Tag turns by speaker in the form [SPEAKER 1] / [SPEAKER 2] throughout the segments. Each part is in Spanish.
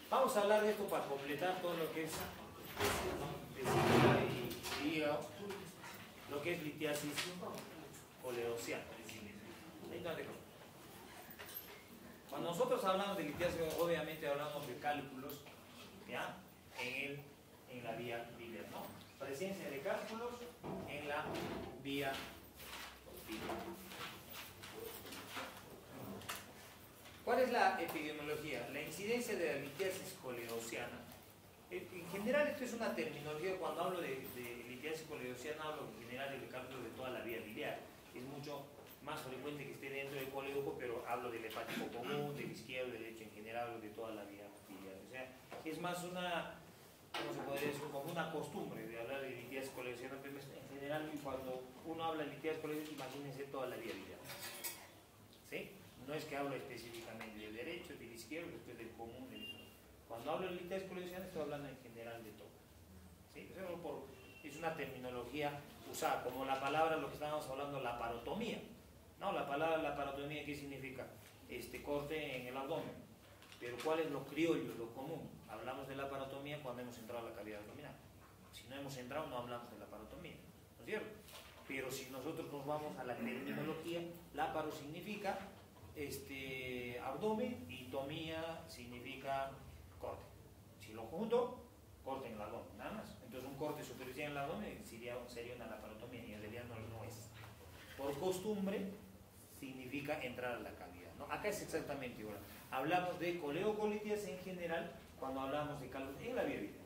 [SPEAKER 1] Vamos a hablar de esto para completar todo lo que es vesícula y hígado, lo que es litiasis coledociana. Cuando nosotros hablamos de litiasis, obviamente hablamos de cálculos, ¿ya? En la vía biliar, ¿no? Presencia de cálculos en la vía biliar. ¿Cuál es la epidemiología? La incidencia de la litiasis coledociana. En general, esto es una terminología. Cuando hablo de litiasis coledociana, hablo en general del cálculo de toda la vía biliar. Es mucho más frecuente que esté dentro del coledoco, pero hablo del hepático común, del izquierdo, del derecho en general, hablo de toda la vía biliar. O sea, es más una, ¿cómo se podría decir? Como una costumbre de hablar de litiasis coledociana. Pero en general, cuando uno habla de litiasis coledociana, imagínense toda la vía biliar. ¿Sí? No es que hablo específicamente del derecho, del izquierdo, después del común, cuando hablo de litiasis coledociana estoy hablando en general de todo. ¿Sí? Es una terminología usada, como la palabra, lo que estábamos hablando, la laparotomía. No, la palabra laparotomía, ¿qué significa? Corte en el abdomen. Pero ¿cuál es lo criollo, lo común? Hablamos de la laparotomía cuando hemos entrado a la cavidad abdominal. Si no hemos entrado, no hablamos de la laparotomía, ¿no es cierto? Pero si nosotros nos vamos a la terminología, laparo significa abdomen y tomía significa corte. Si lo junto, corte en el abdomen, nada más. Entonces un corte superficial en el abdomen sería una laparotomía y en realidad no es. Por costumbre significa entrar a la cavidad, ¿no? Acá es exactamente igual. Hablamos de coleocolitias en general cuando hablamos de cálculos en la vía biliar.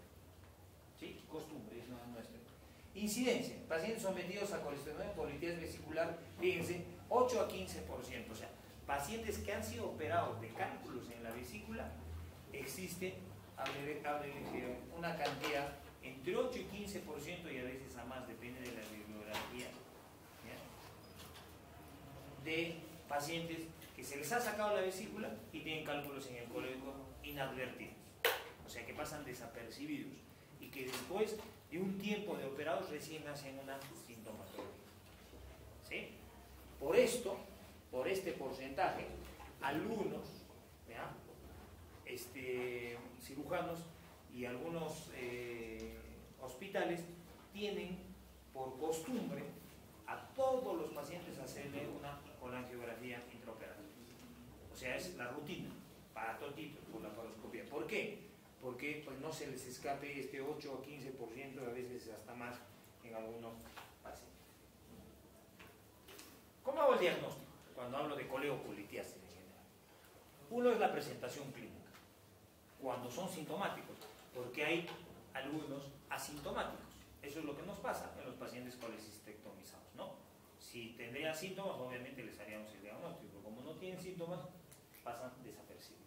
[SPEAKER 1] ¿Sí? Costumbre, es nuestra. Incidencia. Pacientes sometidos a colesterolemia por litiasis vesicular, fíjense, 8 a 15%. O sea, pacientes que han sido operados de cálculos en la vesícula, existe una cantidad entre 8 y 15% y a veces a más, depende de la bibliografía, ¿ya? De pacientes que se les ha sacado la vesícula y tienen cálculos en el coledoco inadvertidos, o sea que pasan desapercibidos y que después de un tiempo de operados recién hacen una sintomatología. ¿Sí? Por este porcentaje, algunos, ¿ya? Cirujanos y algunos hospitales tienen por costumbre a todos los pacientes hacerle una colangiografía intraoperativa. O sea, es la rutina para totitos por la laparoscopia. ¿Por qué? Porque pues, no se les escape este 8 o 15%, a veces hasta más en algunos pacientes. ¿Cómo hago el diagnóstico cuando hablo de coleocolitiasis en general? Uno es la presentación clínica, cuando son sintomáticos, porque hay algunos asintomáticos. Eso es lo que nos pasa en los pacientes colecistectomizados, ¿no? Si tendrían síntomas, obviamente les haríamos el diagnóstico, pero como no tienen síntomas, pasan desapercibidos.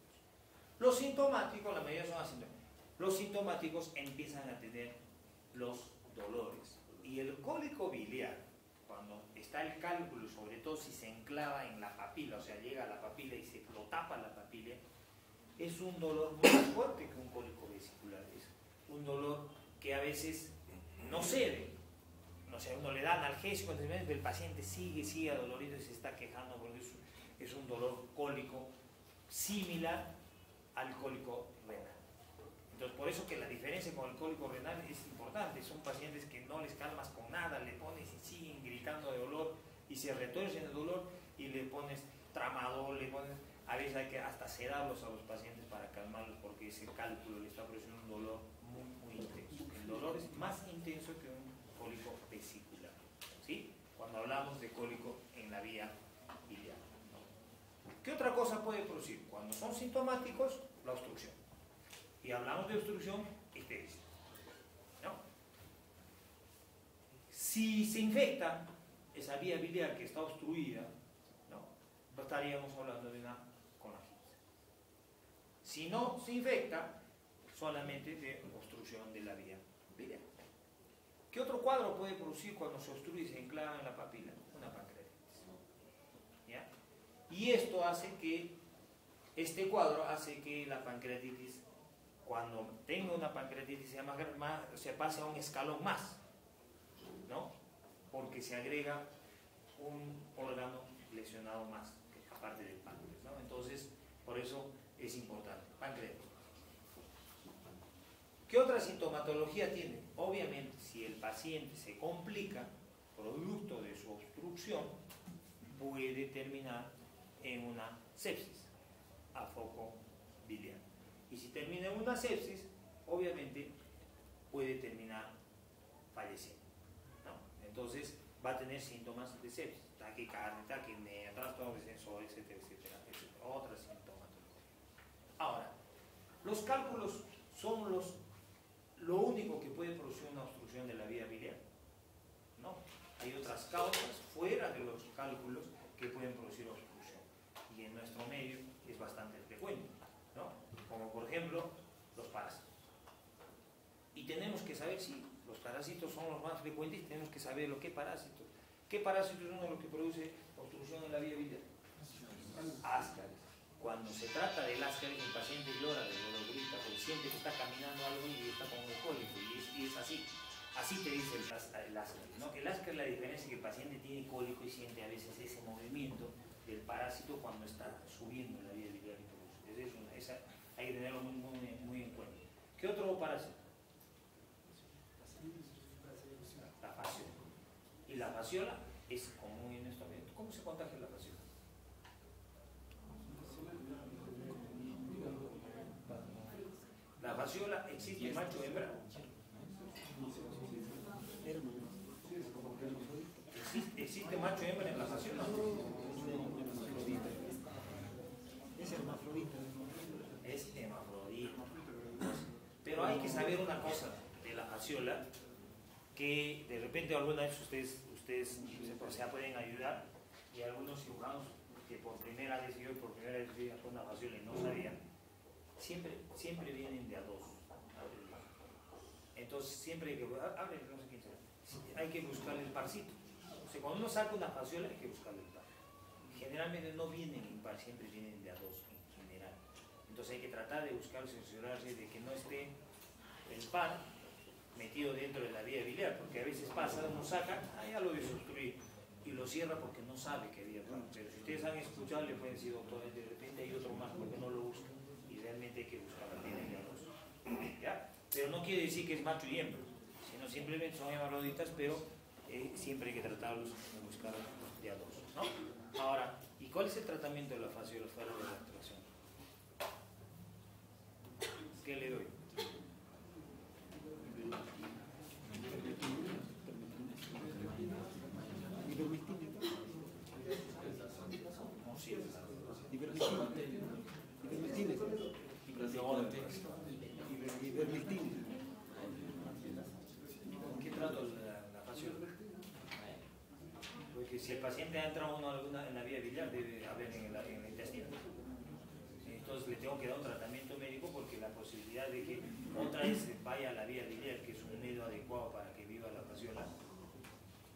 [SPEAKER 1] Los sintomáticos, la mayoría son asintomáticos. Los sintomáticos empiezan a tener los dolores. Y el cólico biliar, cuando está el cálculo, sobre todo si se enclava en la papila, o sea, llega a la papila y se lo tapa la papila, es un dolor más fuerte que un cólico vesicular. Es un dolor que a veces no cede. No sé, uno le da analgésico, el paciente sigue adolorido y se está quejando porque es un dolor cólico similar al cólico renal. Entonces, por eso que la diferencia con el cólico renal es importante. Son pacientes que no les calmas con nada, le pones y siguen gritando de dolor y se retuercen de dolor y le pones tramadol, a veces hay que hasta sedarlos a los pacientes para calmarlos porque ese cálculo le está produciendo un dolor muy intenso. El dolor es más intenso que un cólico vesicular, ¿sí? Cuando hablamos de cólico en la vía biliar, ¿no? ¿Qué otra cosa puede producir? Cuando son sintomáticos, la obstrucción. Y hablamos de obstrucción ictericia, ¿no? Si se infecta esa vía biliar que está obstruida, ¿no? Estaríamos hablando de una colangitis. Si no se infecta, solamente de obstrucción de la vía biliar. ¿Qué otro cuadro puede producir cuando se obstruye y se enclava en la papila? Una pancreatitis, ¿ya? Y este cuadro hace que la pancreatitis, cuando tenga una pancreatitis, se pase a un escalón más, ¿no? Porque se agrega un órgano lesionado más, aparte del páncreas, ¿no? Entonces, por eso es importante. Pancreatitis. ¿Qué otra sintomatología tiene? Obviamente, si el paciente se complica, producto de su obstrucción, puede terminar en una sepsis a foco biliar. Y si termina en una sepsis, obviamente puede terminar falleciendo, ¿no? Entonces va a tener síntomas de sepsis, taquicardia, taquipnea, trastorno de sensor, etcétera, etcétera, etcétera. Otra sintomatología. Ahora, los cálculos son lo único que puede producir una obstrucción de la vía biliar. No, hay otras causas fuera de los cálculos que pueden producir obstrucción. Y en nuestro medio es bastante frecuente, ¿no? Como por ejemplo los parásitos. Y tenemos que saber si los parásitos son los más frecuentes, tenemos que saber lo que parásitos. ¿Qué parásito es uno de los que produce obstrucción en la vía biliar? Ascaris. Cuando se trata del ascaris, el paciente llora de dolor, grita, porque siente que está caminando algo y está con el cólico, y es así. Así te dice el ascaris, ¿no? El ascaris, la diferencia es que el paciente tiene cólico y siente a veces ese movimiento del parásito cuando está subiendo la vía biliar y produce. Esa hay que tenerlo muy en cuenta. ¿Qué otro parásito? La fasciola. Y la fasciola es común en nuestro medio. ¿Cómo se contagia la fasciola? La fasciola existe macho o hembra. ¿Existe macho y hembra en la fasciola?
[SPEAKER 2] Es hermafrodita.
[SPEAKER 1] Es hermafrodita. Pero hay que saber una cosa de la fasciola, que de repente alguna vez ustedes se pueden ayudar, y algunos cirujanos que por primera vez vi una fasciola y no sabían, siempre vienen de a dos. Entonces siempre hay que, no sé quién será, hay que buscar el parcito. O sea, cuando uno saca una fasciola hay que buscarle el par. Generalmente no vienen en par, siempre vienen de a dos en general. Entonces hay que tratar de buscar, cerciorarse de que no esté el par metido dentro de la vía biliar, porque a veces pasa, uno saca, ya lo desobstruí, y lo cierra porque no sabe que había par. Pero si ustedes han escuchado, le pueden decir, doctor, de repente hay otro más, porque no lo buscan, y realmente hay que buscarla bien de a dos. ¿Ya? Pero no quiere decir que es macho y hembra, sino simplemente son hermafroditas, pero siempre hay que tratarlos de buscar de a dos, ¿no? Ahora, ¿y cuál es el tratamiento de la fasciola fuera de la extracción? ¿Qué le doy? No sirve.
[SPEAKER 2] Ivermectina.
[SPEAKER 1] ¿Qué trato la fasciola? Porque si el paciente ha entrado en la vía biliar, debe haber en el intestino. Entonces le tengo que dar un tratamiento médico, porque la posibilidad de que otra vez vaya a la vía biliar, que es un medio adecuado para que viva la fasciola,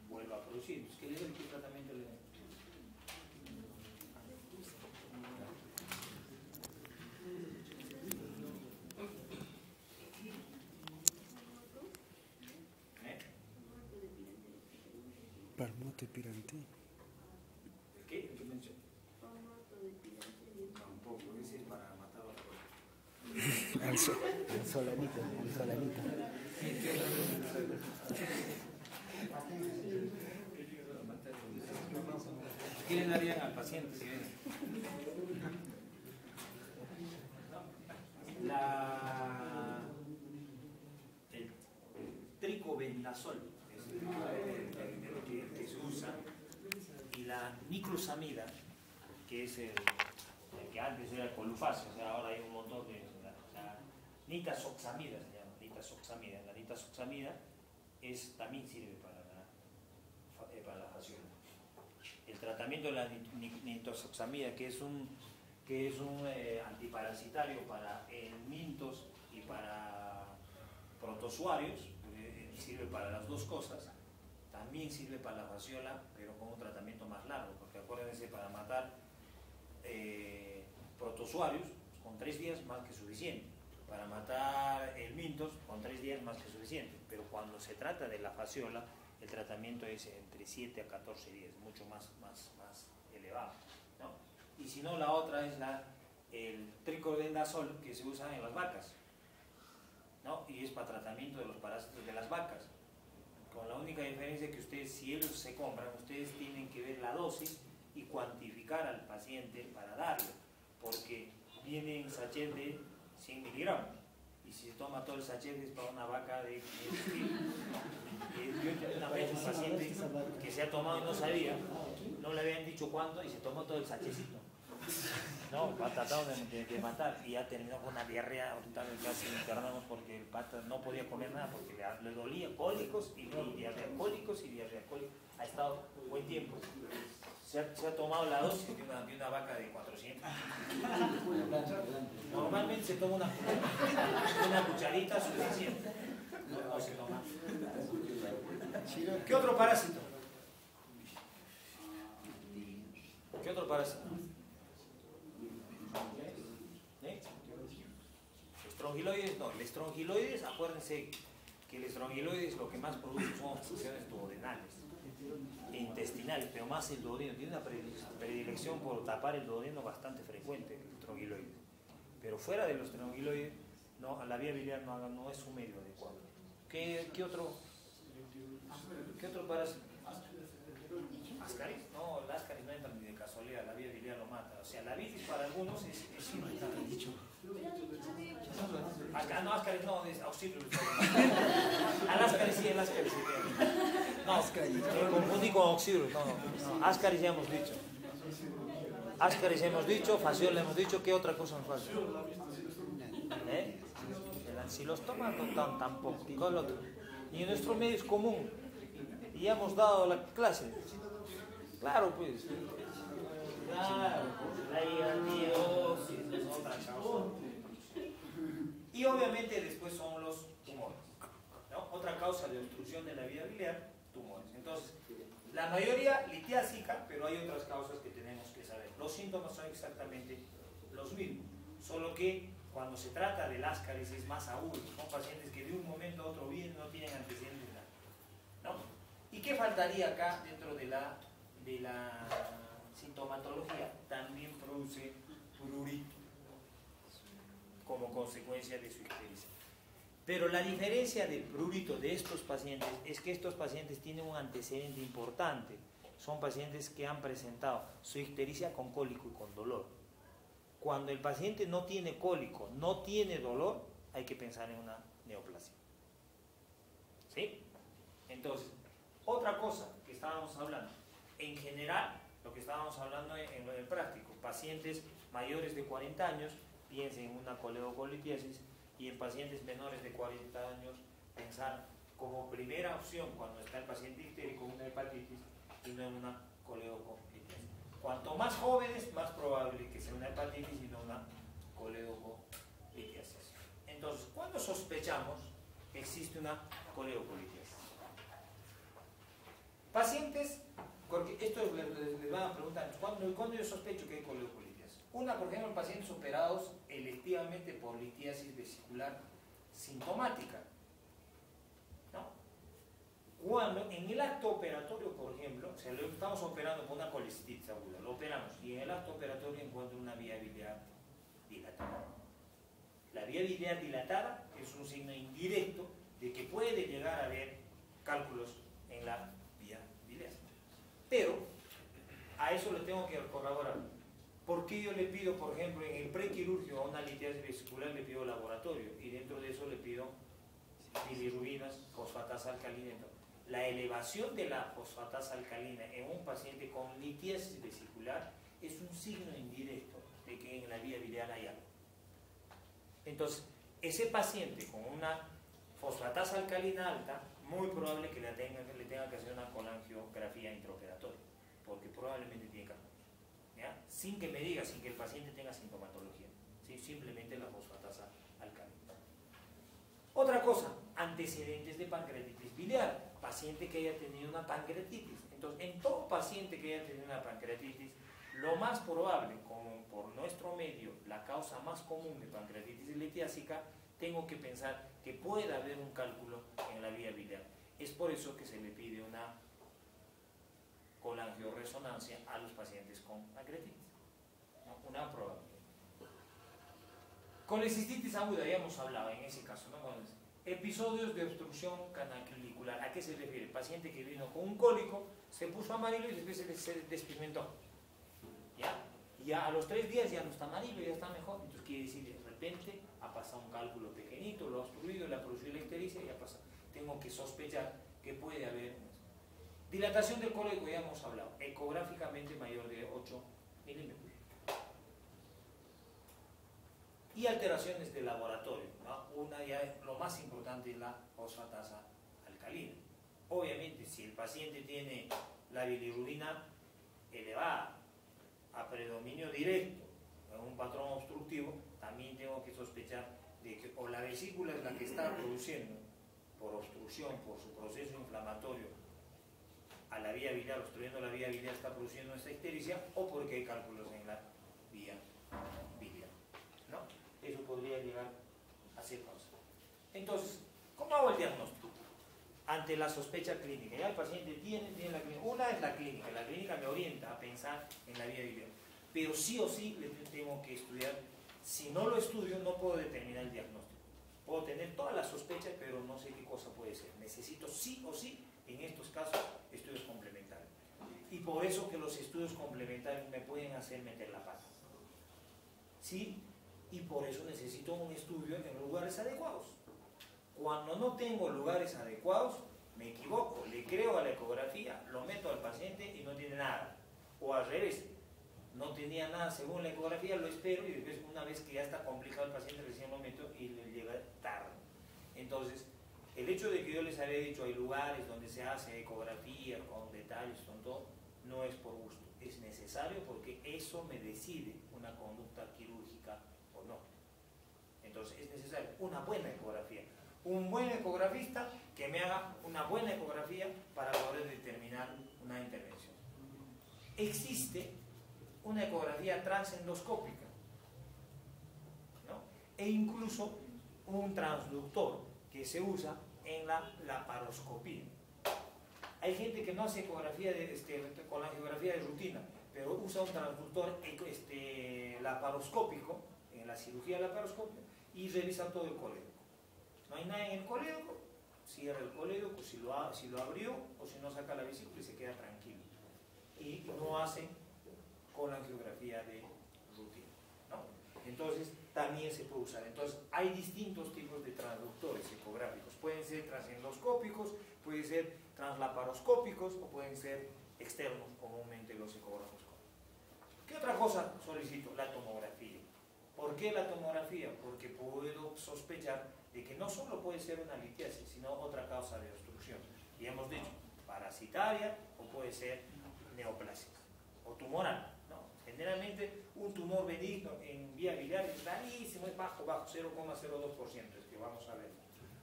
[SPEAKER 1] vuelva a producir. Pues, ¿qué le doy? ¿Qué tratamiento le doy?
[SPEAKER 2] Palmotopirantí.
[SPEAKER 1] ¿Qué? ¿Qué mencionó? Tampoco, ese es para matar a la cosa.
[SPEAKER 2] Al solanita.
[SPEAKER 1] ¿Qué le darían al paciente si viene? El tricobendazol es lo que se usa, y la niclosamida, que es el que antes era el Colufase, o sea, ahora hay un montón de, o sea, nitazoxamida se llama, nitazoxamida. La nitazoxamida también sirve para la fasciola. El tratamiento de la nitazoxamida, que es un antiparasitario para helmintos y para protozoarios, sirve para las dos cosas. También sirve para la fasciola, pero con un tratamiento más largo, porque acuérdense, para matar protozoarios, con 3 días más que suficiente. Para matar helmintos, con 3 días más que suficiente. Pero cuando se trata de la fasciola, el tratamiento es entre 7 a 14 días, mucho más elevado, ¿no? Y si no, la otra es el tricobendazol, que se usa en las vacas, ¿no? Y es para tratamiento de los parásitos de las vacas. Con la única diferencia que ustedes, si ellos se compran, ustedes tienen que ver la dosis y cuantificar al paciente para darle, porque viene en sachet de 100 miligramos. Y si se toma todo el sachet es para una vaca de 500 kilos. Yo una vez un paciente que se ha tomado y no sabía, no le habían dicho cuánto y se tomó todo el sachetcito. No, va tratado de matar y ya terminó con una diarrea. Ahorita casi internamos porque el pata no podía comer nada porque le dolía cólicos y diarrea, cólicos y diarrea. Ha estado buen tiempo. Se ha tomado la dosis de una vaca de 400. Normalmente se toma una cucharita suficiente. No se toma. ¿Qué otro parásito? ¿Qué otro parásito? Estrongiloides, no, el estrongiloides, acuérdense que el estrongiloides lo que más produce son obstrucciones duodenales e intestinales, pero más el duodeno, tiene una predilección por tapar el duodeno bastante frecuente, el estrongiloides. Pero fuera de los estrongiloides, no, la vía biliar no es su medio adecuado. ¿Qué otro parásito? ¿Ascaris? No, el ascaris no entra ni de casualidad, la vía biliar lo mata. O sea, la bilis para algunos es no, ascaris no, es auxilio. Al ascaris sí, el ascaris sí. No, me confundí con auxilio. No, ascaris ya hemos dicho. Ascaris hemos dicho, fasciol hemos dicho, ¿qué otra cosa nos falta? El ancilostoma no tampoco. ¿Qué es lo otro? Y en nuestro medio es común. Y ya hemos dado la clase. Claro, pues. Claro, la hidradiosis es otra causa. Y obviamente después son los tumores, ¿no? Otra causa de obstrucción de la vía biliar, tumores. Entonces, la mayoría litiásica, pero hay otras causas que tenemos que saber. Los síntomas son exactamente los mismos, solo que cuando se trata del ascaris es más agudo. Son pacientes que de un momento a otro vienen, no tienen antecedentes, ¿no? ¿Y qué faltaría acá dentro de la sintomatología? También produce prurito como consecuencia de su ictericia. Pero la diferencia del prurito de estos pacientes es que estos pacientes tienen un antecedente importante. Son pacientes que han presentado su ictericia con cólico y con dolor. Cuando el paciente no tiene cólico, no tiene dolor, hay que pensar en una neoplasia. ¿Sí? Entonces, otra cosa que estábamos hablando, en general, lo que estábamos hablando en el práctico, pacientes mayores de 40 años, piensen en una coledocolitiasis, y en pacientes menores de 40 años, pensar como primera opción cuando está el paciente ictérico una hepatitis y no en una coledocolitiasis. Cuanto más jóvenes, más probable que sea una hepatitis y no una coledocolitiasis. Entonces, ¿cuándo sospechamos que existe una coledocolitiasis? Pacientes, porque esto les van a preguntar, ¿cuándo yo sospecho que hay coledocolitiasis? Una, por ejemplo, pacientes operados electivamente por litiasis vesicular sintomática, ¿no? Cuando en el acto operatorio, por ejemplo, o sea, lo estamos operando con una colecitis aguda, lo operamos y en el acto operatorio encuentro una vía biliar dilatada. La vía biliar dilatada es un signo indirecto de que puede llegar a haber cálculos en la vía biliar. Pero a eso le tengo que corroborar. ¿Por qué yo le pido, por ejemplo, en el prequirúrgico a una litiasis vesicular le pido laboratorio y dentro de eso le pido bilirrubinas, fosfatasa alcalina? La elevación de la fosfatasa alcalina en un paciente con litiasis vesicular es un signo indirecto de que en la vía biliar hay algo. Entonces, ese paciente con una fosfatasa alcalina alta, muy probable que le tenga que hacer una colangiografía intraoperatoria, porque probablemente tiene cálculos. ¿Ya? Sin que me diga, sin que el paciente tenga sintomatología, ¿sí? Simplemente la fosfatasa alcalina. Otra cosa, antecedentes de pancreatitis biliar, paciente que haya tenido una pancreatitis. Entonces, en todo paciente que haya tenido una pancreatitis, lo más probable, como por nuestro medio, la causa más común de pancreatitis litiásica, tengo que pensar que puede haber un cálculo en la vía biliar. Es por eso que se le pide una colangioresonancia a los pacientes con pancreatitis, ¿no? Una probabilidad. Colecistitis aguda, ya hemos hablado en ese caso, ¿no? Bueno, episodios de obstrucción canalicular. ¿A qué se refiere? El paciente que vino con un cólico, se puso amarillo y después se despigmentó. ¿Ya? Ya a los 3 días ya no está amarillo, ya está mejor. Entonces quiere decir, de repente ha pasado un cálculo pequeñito, lo ha obstruido, le ha producido la ictericia y ya pasa. Tengo que sospechar que puede haber dilatación del cólico, ya hemos hablado, ecográficamente mayor de 8 milímetros. Y alteraciones de laboratorio, ¿no? Una ya es lo más importante, es la fosfatasa alcalina. Obviamente, si el paciente tiene la bilirrubina elevada a predominio directo en un patrón obstructivo, también tengo que sospechar de que o la vesícula es la que está produciendo por obstrucción, por su proceso inflamatorio a la vía biliar, obstruyendo la vía biliar, está produciendo esta ictericia, o porque hay cálculos en la vía biliar, ¿no? Eso podría llegar a ser causa. Entonces, ¿cómo hago el diagnóstico? Ante la sospecha clínica. Ya el paciente tiene la clínica. Una es la clínica me orienta a pensar en la vía biliar. Pero sí o sí le tengo que estudiar. Si no lo estudio, no puedo determinar el diagnóstico. Puedo tener todas las sospechas, pero no sé qué cosa puede ser. Necesito sí o sí, en estos casos, estudios complementarios. Y por eso que los estudios complementarios me pueden hacer meter la pata. ¿Sí? Y por eso necesito un estudio en lugares adecuados. Cuando no tengo lugares adecuados, me equivoco, le creo a la ecografía, lo meto al paciente y no tiene nada. O al revés, no tenía nada según la ecografía, lo espero y después una vez que ya está complicado el paciente recién lo meto y le llega tarde. Entonces, el hecho de que yo les había dicho hay lugares donde se hace ecografía con detalles, con todo, no es por gusto, es necesario porque eso me decide una conducta quirúrgica o no. Entonces es necesario una buena ecografía, un buen ecografista que me haga una buena ecografía para poder determinar una intervención. Existe una ecografía transendoscópica, ¿no? E incluso un transductor que se usa en la laparoscopía. Hay gente que no hace ecografía con la angiografía de rutina, pero usa un transductor laparoscópico en la cirugía laparoscópica y revisa todo el colédoco. No hay nada en el colédoco, cierra el colédoco si lo abrió o si no saca la vesícula y se queda tranquilo. Y no hacen con la angiografía de rutina, ¿no? Entonces también se puede usar. Entonces hay distintos tipos de transductores ecográficos. Pueden ser transendoscópicos, pueden ser translaparoscópicos o pueden ser externos, comúnmente los ecógrafos. ¿Qué otra cosa solicito? La tomografía. ¿Por qué la tomografía? Porque puedo sospechar de que no solo puede ser una litiasis, sino otra causa de obstrucción. Y hemos dicho, parasitaria o puede ser neoplásica o tumoral, ¿no? Generalmente un tumor benigno en vía biliar es rarísimo, es bajo, 0,02%, es que vamos a ver,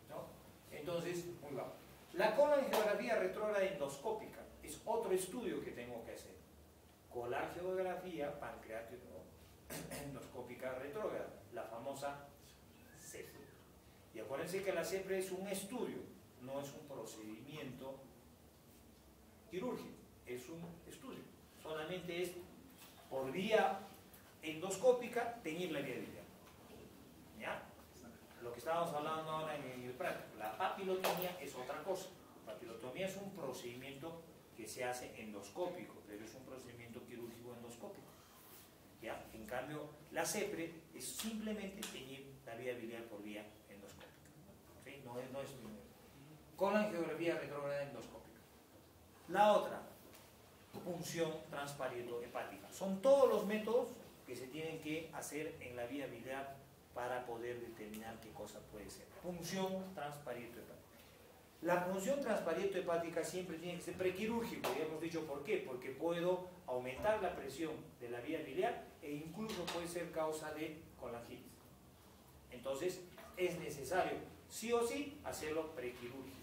[SPEAKER 1] ¿no? Entonces, muy bajo. La colangiografía retrógrada endoscópica es otro estudio que tengo que hacer. Colangiografía pancreático endoscópica retrógrada, la famosa CEPRE. Y acuérdense que la CEPRE es un estudio, no es un procedimiento quirúrgico, es un estudio. Solamente es por vía endoscópica teñir la vía biliar. ¿Ya? Lo que estábamos hablando ahora en el práctico, la papilotomía es otra cosa. La papilotomía es un procedimiento que se hace endoscópico, pero es un procedimiento quirúrgico endoscópico. ¿Ya? En cambio, la CEPRE es simplemente teñir la vía biliar por vía endoscópica. ¿Sí? No es con la angiografía retrógrada endoscópica. La otra, punción transparieto-hepática. Son todos los métodos que se tienen que hacer en la vía biliar para poder determinar qué cosa puede ser. Punción transparieto-hepática. La punción transparieto-hepática siempre tiene que ser prequirúrgico, y hemos dicho por qué, porque puedo aumentar la presión de la vía biliar e incluso puede ser causa de colangitis. Entonces es necesario sí o sí hacerlo prequirúrgico.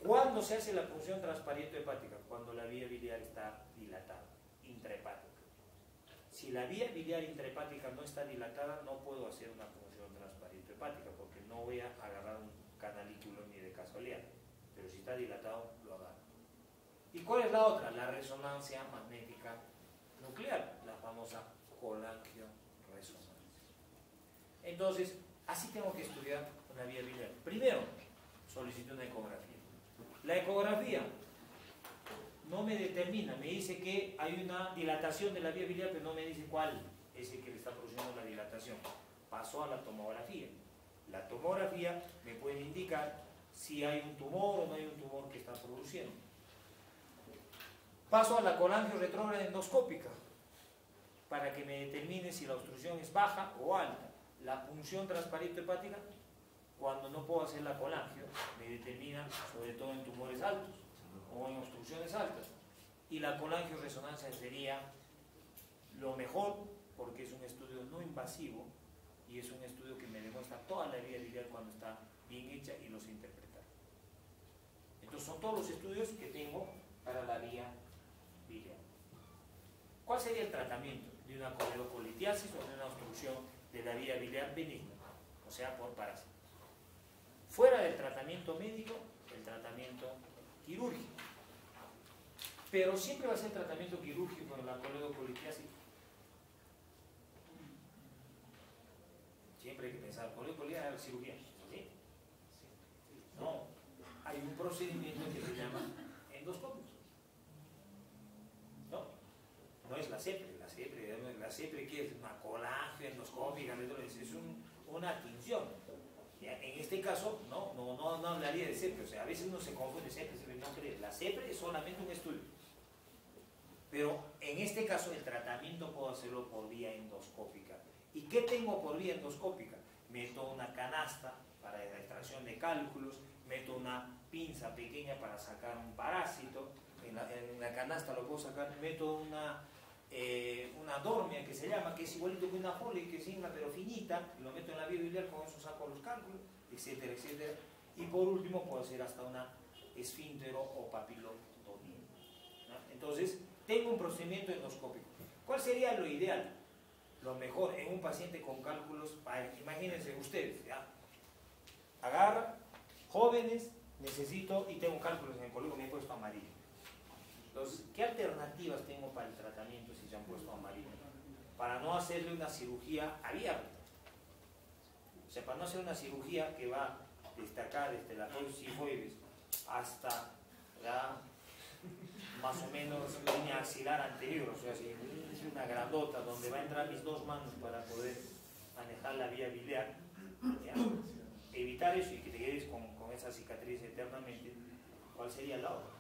[SPEAKER 1] ¿Cuándo se hace la punción transparieto-hepática? Cuando la vía biliar está dilatada, intrahepática. Si la vía biliar intrahepática no está dilatada, no puedo hacer una punción transparieto-hepática porque no voy a agarrar un canalículo ni de casualidad. Pero si está dilatado, lo agarro. ¿Y cuál es la otra? La resonancia magnética nuclear, la famosa colangioresonancia. Entonces, así tengo que estudiar una vía biliar. Primero, solicito una ecografía. La ecografía no me determina, me dice que hay una dilatación de la vía biliar, pero no me dice cuál es el que le está produciendo la dilatación. Paso a la tomografía. La tomografía me puede indicar si hay un tumor o no hay un tumor que está produciendo. Paso a la colangio retrógrada endoscópica para que me determine si la obstrucción es baja o alta. La punción transparente hepática, cuando no puedo hacer la colangio, me determina sobre todo en tumores altos o en obstrucciones altas. Y la colangio-resonancia sería lo mejor porque es un estudio no invasivo y es un estudio que me demuestra toda la vía biliar cuando está bien hecha y lo sé interpretar. Entonces son todos los estudios que tengo para la vía biliar. ¿Cuál sería el tratamiento de una coledocolitiasis o de una obstrucción de la vía biliar benigna? O sea, por parásitos. Fuera del tratamiento médico, el tratamiento quirúrgico. Pero siempre va a ser tratamiento quirúrgico en la coledocolitiasis. Siempre hay que pensar, coledocolitiasis es cirugía. ¿Sí? No, hay un procedimiento que se llama endoscopio. No es la CEPRE, la CEPRE que es una colangio endoscópica, es una tinción. En este caso, no hablaría de CEPRE, o sea, a veces uno se confunde CEPRE, no cree. La CEPRE es solamente un estudio. Pero en este caso el tratamiento puedo hacerlo por vía endoscópica. ¿Y qué tengo por vía endoscópica? Meto una canasta para la extracción de cálculos, meto una pinza pequeña para sacar un parásito, en la canasta lo puedo sacar, meto una dormia que se llama, que es igualito que una folia, que es signa pero finita, y lo meto en la vía biliar, con eso saco los cálculos, etcétera, etcétera. Y por último puedo hacer hasta una esfíntero o papilotomía, ¿no? Entonces, tengo un procedimiento endoscópico. ¿Cuál sería lo ideal? Lo mejor en un paciente con cálculos, imagínense ustedes, ¿ya? Agarra, jóvenes, necesito, y tengo cálculos en el colegio, me he puesto amarillo. Entonces, ¿qué alternativas tengo para el tratamiento si se han puesto amarillo? Para no hacerle una cirugía abierta. O sea, para no hacer una cirugía que va desde acá, desde la sifoides, hasta la más o menos línea axilar anterior, o sea, si es una grandota donde va a entrar mis dos manos para poder manejar la vía biliar, ¿ya? Evitar eso y que te quedes con esa cicatriz eternamente. ¿Cuál sería la otra?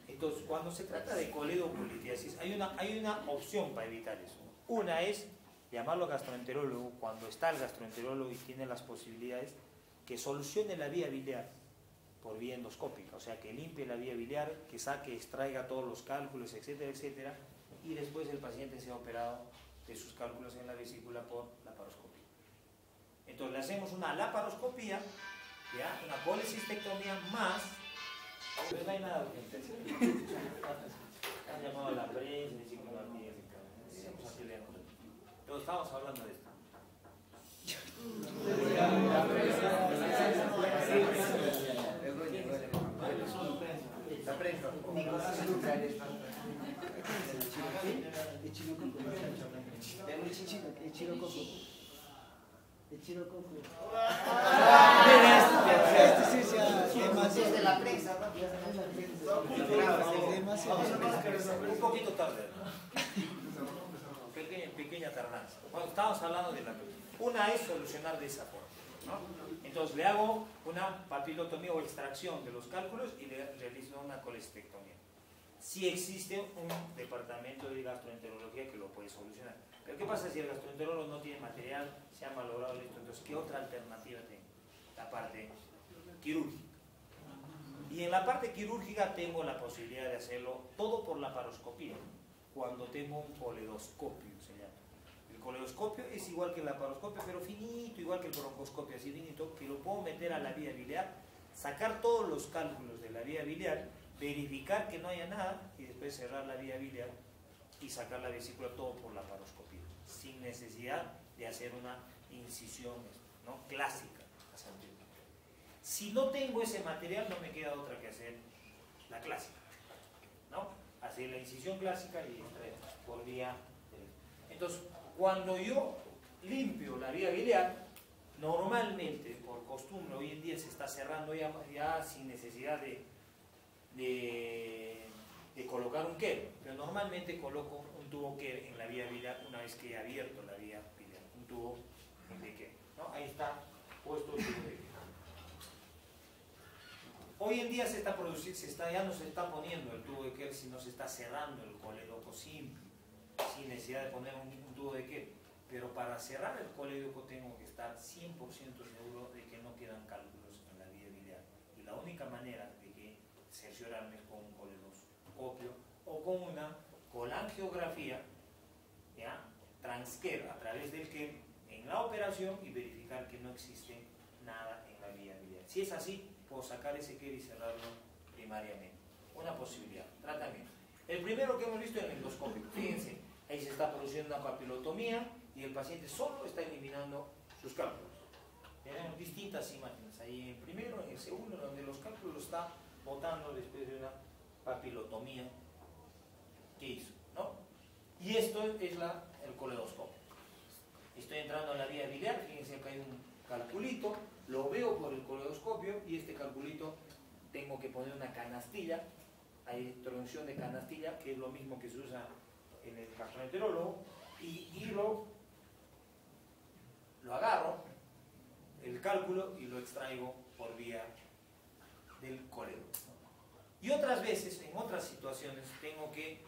[SPEAKER 1] Entonces, cuando se trata de coledocolitiasis, hay una opción para evitar eso. Una es llamarlo gastroenterólogo cuando está el gastroenterólogo y tiene las posibilidades que solucione la vía biliar por vía endoscópica, o sea, que limpie la vía biliar, que saque, extraiga todos los cálculos, etcétera, etcétera, y después el paciente sea operado de sus cálculos en la vesícula por laparoscopía. Entonces le hacemos una laparoscopía, ¿ya? Una colecistectomía más, pero no hay nada urgente. Han llamado a la prensa, me dicen que no hay. Pero estamos hablando de esto.
[SPEAKER 2] La prensa. El chino coco.
[SPEAKER 3] De la prensa,
[SPEAKER 1] Un poquito tarde, pequeña tardanza. Bueno, estamos hablando de la... Una es solucionar de esa forma, ¿no? Entonces le hago una papilotomía o extracción de los cálculos y le realizo una colestectomía. Si existe un departamento de gastroenterología que lo puede solucionar. Pero ¿qué pasa si el gastroenterólogo no tiene material, se ha malogrado esto? Entonces, ¿qué otra alternativa tengo? La parte quirúrgica. Y en la parte quirúrgica tengo la posibilidad de hacerlo todo por laparoscopía, cuando tengo un coledoscopio, se llama. El coledoscopio es igual que el laparoscopio, pero finito, igual que el broncoscopio, así finito, que lo puedo meter a la vía biliar, sacar todos los cálculos de la vía biliar, verificar que no haya nada y después cerrar la vía biliar y sacar la vesícula todo por laparoscopía, sin necesidad de hacer una incisión, ¿no?, clásica. Si no tengo ese material, no me queda otra que hacer la clásica, ¿no? hacer la incisión clásica y extraer por vía. Entonces, cuando yo limpio la vía biliar, normalmente, por costumbre, hoy en día se está cerrando ya sin necesidad de colocar un quero, pero normalmente coloco un tubo quero en la vía biliar una vez que he abierto la vía biliar, un tubo de quero, ¿no? Ahí está puesto el tubo de quero. Hoy en día ya no se está poniendo el tubo de quero, sino se está cerrando el colédoco simple, sin necesidad de poner un tubo de quero. Pero para cerrar el colédoco tengo que estar 100% seguro de que no quedan cálculos en la vía biliar. Y la única manera de que cerciorarme es con un coledoscopio o con una colangiografía, ¿ya? Transquer a través del que en la operación y verificar que no existe nada en la vía biliar. Si es así, puedo sacar ese quero y cerrarlo primariamente. Una posibilidad. Tratamiento. El primero que hemos visto es el endoscopio. Fíjense, ahí se está produciendo una papilotomía y el paciente solo está eliminando sus cálculos. Tenemos distintas imágenes, ahí en el primero, en el segundo, donde los cálculos está botando después de una papilotomía que hizo, ¿no? Y esto es el coledoscopio. Estoy entrando en la vía biliar, fíjense que hay un calculito, lo veo por el coledoscopio y este calculito tengo que poner una canastilla, hay introducción de canastilla, que es lo mismo que se usa en el gastroenterólogo, y lo agarro, el cálculo, y lo extraigo por vía del colédoco. Y otras veces, en otras situaciones, tengo que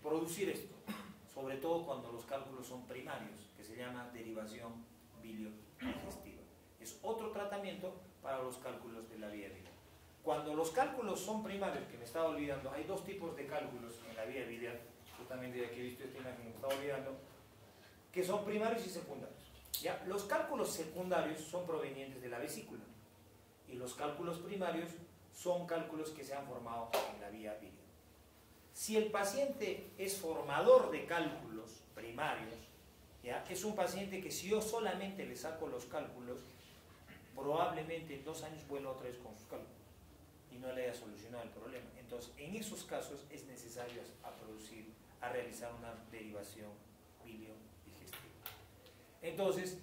[SPEAKER 1] producir esto, sobre todo cuando los cálculos son primarios, que se llama derivación biliodigestiva. Es otro tratamiento para los cálculos de la vía biliar. Cuando los cálculos son primarios, que me estaba olvidando, hay dos tipos de cálculos en la vía biliar, justamente de aquí he visto esta imagen, me estaba olvidando, que son primarios y secundarios. ¿Ya? Los cálculos secundarios son provenientes de la vesícula y los cálculos primarios son cálculos que se han formado en la vía biliar. Si el paciente es formador de cálculos primarios, ¿ya? Es un paciente que si yo solamente le saco los cálculos, probablemente en 2 años vuelva otra vez con sus cálculos y no le haya solucionado el problema. Entonces, en esos casos es necesario realizar una derivación biliodigestiva. Entonces,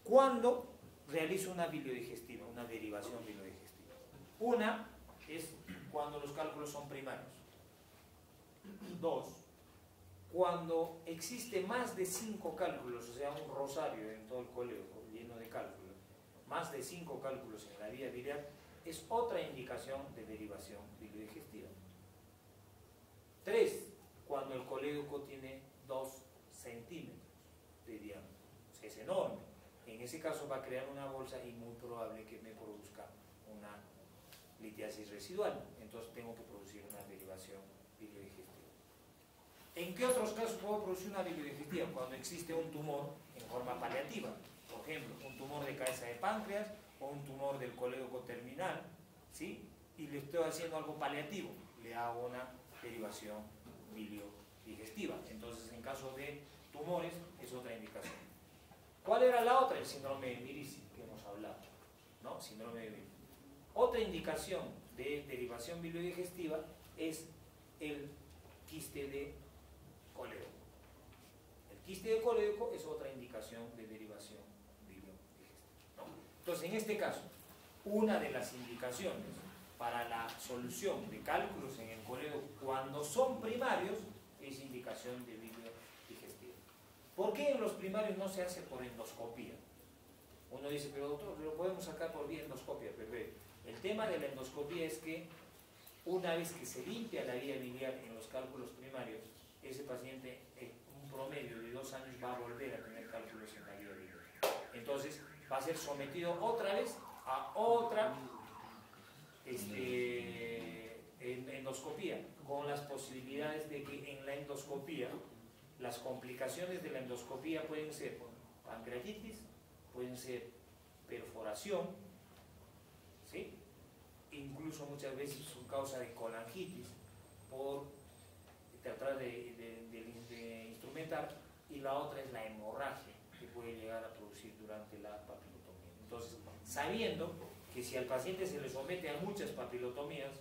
[SPEAKER 1] ¿cuándo realizo una biliodigestiva, una derivación biliodigestiva? Una es cuando los cálculos son primarios. 2, cuando existe más de 5 cálculos, o sea, un rosario en todo el colédoco lleno de cálculos, más de 5 cálculos en la vía biliar, es otra indicación de derivación biliodigestiva. 3, cuando el colédoco tiene 2 centímetros de diámetro, o sea, es enorme. En ese caso va a crear una bolsa y muy probable que me produzca una litiasis residual. Entonces tengo que producir una derivación biliodigestiva. ¿En qué otros casos puedo producir una biliodigestiva? Cuando existe un tumor en forma paliativa. Por ejemplo, un tumor de cabeza de páncreas o un tumor del colédoco terminal, ¿sí? Y le estoy haciendo algo paliativo, le hago una derivación biliodigestiva. Entonces, en caso de tumores, es otra indicación. ¿Cuál era la otra? El síndrome de Mirici, que hemos hablado, ¿no? Síndrome de Mirici. Otra indicación de derivación biliodigestiva es el quiste de colédoco. El quiste de colédoco es otra indicación de derivación biliodigestiva, ¿no? Entonces, en este caso, una de las indicaciones para la solución de cálculos en el colédoco cuando son primarios es indicación de biliodigestiva. ¿Por qué en los primarios no se hace por endoscopía? Uno dice, pero doctor, lo podemos sacar por vía endoscopia. Pero el tema de la endoscopía es que una vez que se limpia la vía biliar en los cálculos primarios, ese paciente en un promedio de 2 años va a volver a tener cálculos en la vía biliar. Entonces va a ser sometido otra vez a otra endoscopía, con las posibilidades de que en la endoscopía, las complicaciones de la endoscopía pueden ser pancreatitis, pueden ser perforación, ¿sí? Incluso muchas veces su causa de colangitis por tratar de instrumentar, y la otra es la hemorragia que puede llegar a producir durante la papilotomía. Entonces, sabiendo que si al paciente se le somete a muchas papilotomías,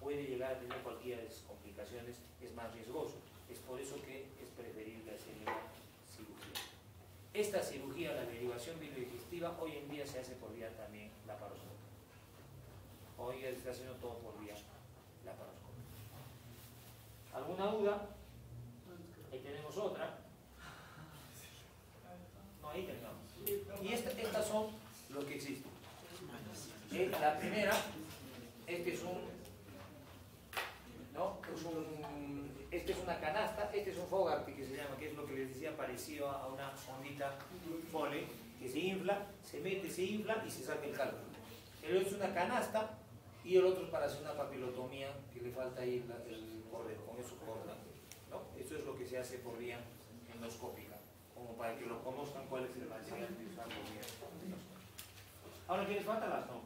[SPEAKER 1] puede llegar a tener cualquiera de esas complicaciones, es más riesgoso. Es por eso que es preferible hacer una cirugía. Esta cirugía, la derivación biliodigestiva, hoy en día se hace por vía también laparoscópica. Hoy se está haciendo todo por vía laparoscópica. ¿Alguna duda? Ahí tenemos otra. No, ahí terminamos. Y estas son lo que existen. La primera, este es una canasta, este es un Fogarty que se llama, que es lo que les decía, parecido a una ondita Foley, que se infla, se mete, se infla y se saca el cálculo. El otro es una canasta y el otro es para hacer una papilotomía, que le falta ahí el cordero, con eso corta, ¿no? Esto es lo que se hace por vía endoscópica, como para que lo conozcan cuál es el material de usar por vía endoscópica. Ahora, ¿qué les falta? Las no.